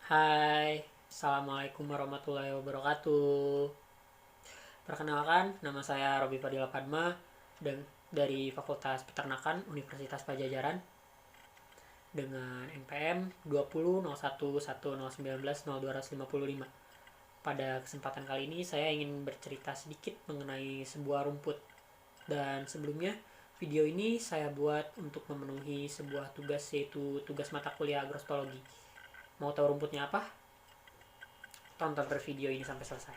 Hai, Assalamualaikum warahmatullahi wabarakatuh. Perkenalkan, nama saya Robi Fadila Padma dan dari Fakultas Peternakan Universitas Pajajaran dengan NPM 20.01.1019.0255. Pada kesempatan kali ini saya ingin bercerita sedikit mengenai sebuah rumput. Dan sebelumnya, video ini saya buat untuk memenuhi sebuah tugas, yaitu tugas mata kuliah agrostologi. Mau tahu rumputnya apa? Tonton terus video ini sampai selesai.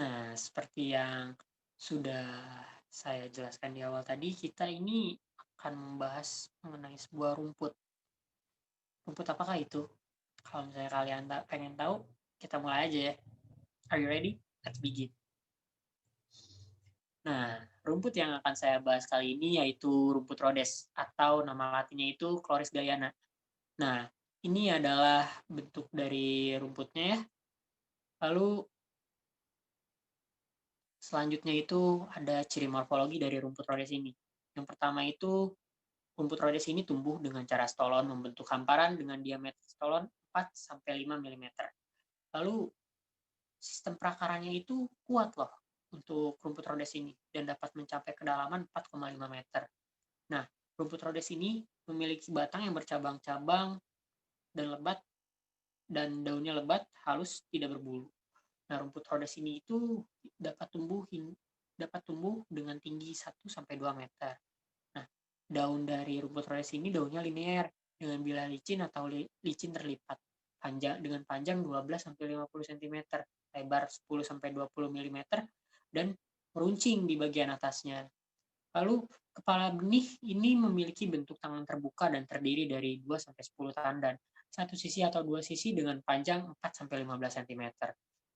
Nah, seperti yang sudah saya jelaskan di awal tadi, kita ini akan membahas mengenai sebuah rumput. Rumput apakah itu? Kalau misalnya kalian pengen tahu, kita mulai aja ya. Are you ready? Let's begin. Nah, rumput yang akan saya bahas kali ini yaitu rumput Rhodes atau nama latinnya itu Chloris gayana. Nah, ini adalah bentuk dari rumputnya ya. Lalu selanjutnya itu ada ciri morfologi dari rumput Rhodes ini. Yang pertama itu rumput Rhodes ini tumbuh dengan cara stolon membentuk hamparan dengan diameter stolon 4-5 mm. Lalu sistem perakarannya itu kuat loh untuk rumput Rhodes ini dan dapat mencapai kedalaman 4,5 meter. Nah, rumput Rhodes ini memiliki batang yang bercabang-cabang dan lebat dan daunnya lebat, halus, tidak berbulu. Nah, rumput Rhodes ini itu dapat tumbuh dengan tinggi 1-2 meter. Nah, daun dari rumput Rhodes ini daunnya linear dengan bilah licin atau licin terlipat. Dengan panjang 12-50 cm, lebar 10-20 mm, dan meruncing di bagian atasnya. Lalu, kepala benih ini memiliki bentuk tangan terbuka dan terdiri dari 2-10 tandan, satu sisi atau dua sisi dengan panjang 4-15 cm.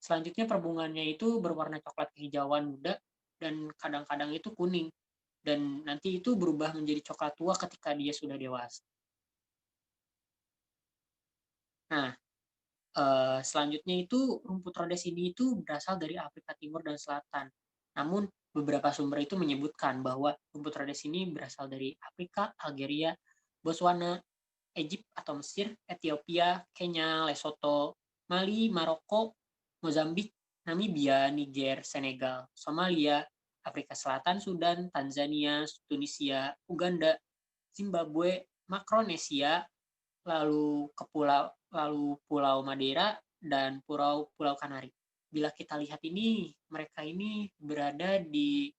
Selanjutnya perbungaannya itu berwarna coklat kehijauan muda dan kadang-kadang itu kuning. Dan nanti itu berubah menjadi coklat tua ketika dia sudah dewasa. Nah, selanjutnya itu rumput Rhodes ini itu berasal dari Afrika Timur dan Selatan. Namun beberapa sumber itu menyebutkan bahwa rumput Rhodes ini berasal dari Afrika, Algeria, Botswana, Egypt atau Mesir, Ethiopia, Kenya, Lesotho, Mali, Maroko, Mozambik, Namibia, Niger, Senegal, Somalia, Afrika Selatan, Sudan, Tanzania, Tunisia, Uganda, Zimbabwe, Makronesia, lalu Pulau Madeira dan Pulau Kanari. Bila kita lihat ini, mereka ini berada di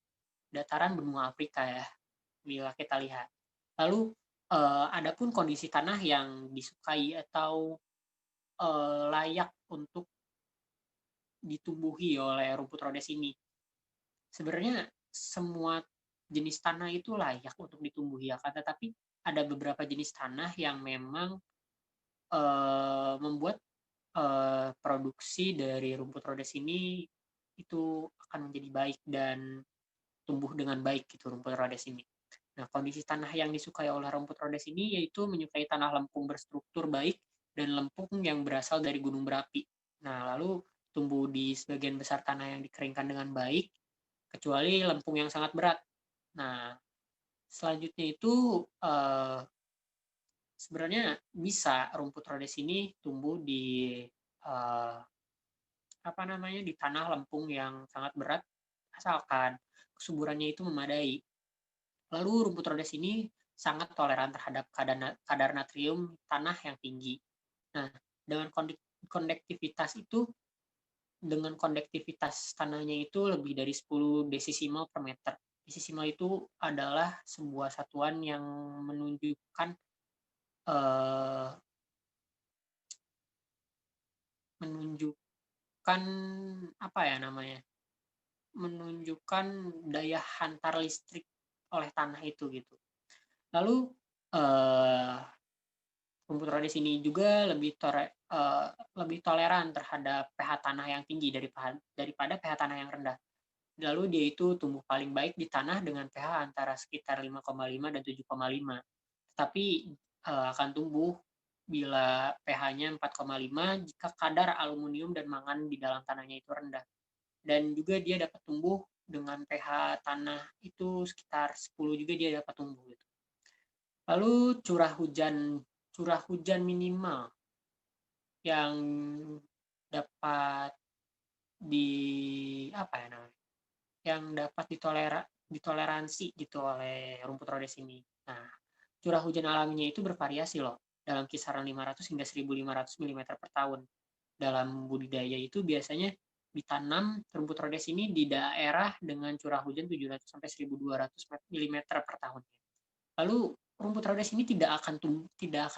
dataran benua Afrika ya. Bila kita lihat. Lalu adapun kondisi tanah yang disukai atau layak untuk ditumbuhi oleh rumput Rhodes ini. Sebenarnya semua jenis tanah itu layak untuk ditumbuhi, akan tetapi ada beberapa jenis tanah yang memang membuat produksi dari rumput Rhodes ini itu akan menjadi baik dan tumbuh dengan baik gitu rumput Rhodes ini. Nah, kondisi tanah yang disukai oleh rumput Rhodes ini yaitu menyukai tanah lempung berstruktur baik dan lempung yang berasal dari gunung berapi. Nah, lalu tumbuh di sebagian besar tanah yang dikeringkan dengan baik, kecuali lempung yang sangat berat. Nah, selanjutnya itu sebenarnya bisa rumput Rhodes ini tumbuh di uh, di tanah lempung yang sangat berat asalkan kesuburannya itu memadai. Lalu rumput Rhodes ini sangat toleran terhadap kadar natrium tanah yang tinggi. Nah, dengan konduktivitas itu dengan konduktivitas tanahnya itu lebih dari 10 desisimal per meter. Desisimal itu adalah sebuah satuan yang menunjukkan eh, menunjukkan apa ya namanya? Menunjukkan daya hantar listrik oleh tanah itu gitu. Lalu rumput Rhodes ini juga lebih toleran terhadap pH tanah yang tinggi daripada pH tanah yang rendah. Lalu dia itu tumbuh paling baik di tanah dengan pH antara sekitar 5,5 dan 7,5. Tetapi akan tumbuh bila pH-nya 4,5 jika kadar aluminium dan mangan di dalam tanahnya itu rendah. Dan juga dia dapat tumbuh dengan pH tanah itu sekitar 10 juga dia dapat tumbuh gitu. Lalu curah hujan minimal yang dapat di apa ya namanya? Yang dapat ditoleransi gitu oleh rumput rhodes ini. Nah, curah hujan alaminya itu bervariasi loh, dalam kisaran 500 hingga 1.500 mm per tahun. Dalam budidaya itu biasanya ditanam rumput rhodes ini di daerah dengan curah hujan 700 sampai 1.200 mm per tahun. Lalu rumput rhodes ini tidak akan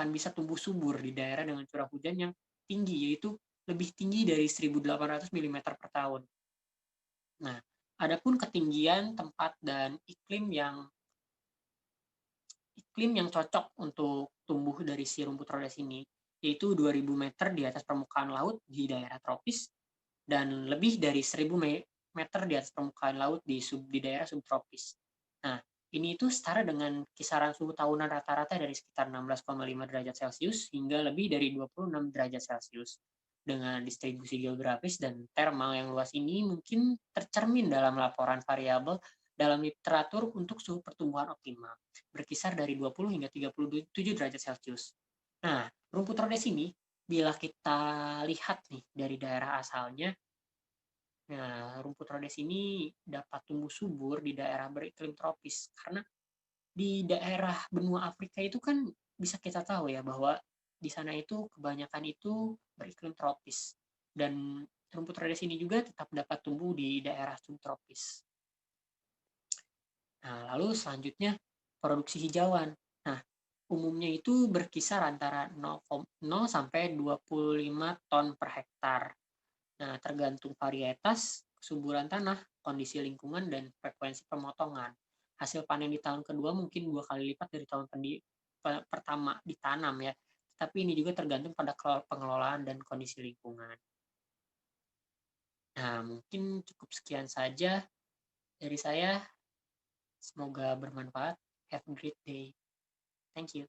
bisa tumbuh subur di daerah dengan curah hujan yang tinggi, yaitu lebih tinggi dari 1.800 mm per tahun. Nah, adapun ketinggian tempat dan iklim yang cocok untuk tumbuh dari si rumput rhodes ini, yaitu 2.000 meter di atas permukaan laut di daerah tropis dan lebih dari 1.000 meter di atas permukaan laut di daerah subtropis. Nah, ini itu setara dengan kisaran suhu tahunan rata-rata dari sekitar 16,5 derajat Celcius hingga lebih dari 26 derajat Celcius. Dengan distribusi geografis dan thermal yang luas ini mungkin tercermin dalam laporan variabel dalam literatur untuk suhu pertumbuhan optimal, berkisar dari 20 hingga 37 derajat Celcius. Nah, rumput rhodes ini, bila kita lihat nih dari daerah asalnya, nah, rumput rhodes ini dapat tumbuh subur di daerah beriklim tropis karena di daerah benua Afrika itu kan bisa kita tahu ya bahwa di sana itu kebanyakan itu beriklim tropis dan rumput rhodes ini juga tetap dapat tumbuh di daerah subtropis. Nah, lalu selanjutnya produksi hijauan. Nah, umumnya itu berkisar antara 0 sampai 25 ton per hektar. Nah, tergantung varietas, kesuburan tanah, kondisi lingkungan, dan frekuensi pemotongan. Hasil panen di tahun kedua mungkin 2 kali lipat dari tahun pertama ditanam ya. Tapi ini juga tergantung pada pengelolaan dan kondisi lingkungan. Nah, mungkin cukup sekian saja dari saya. Semoga bermanfaat. Have a great day. Thank you.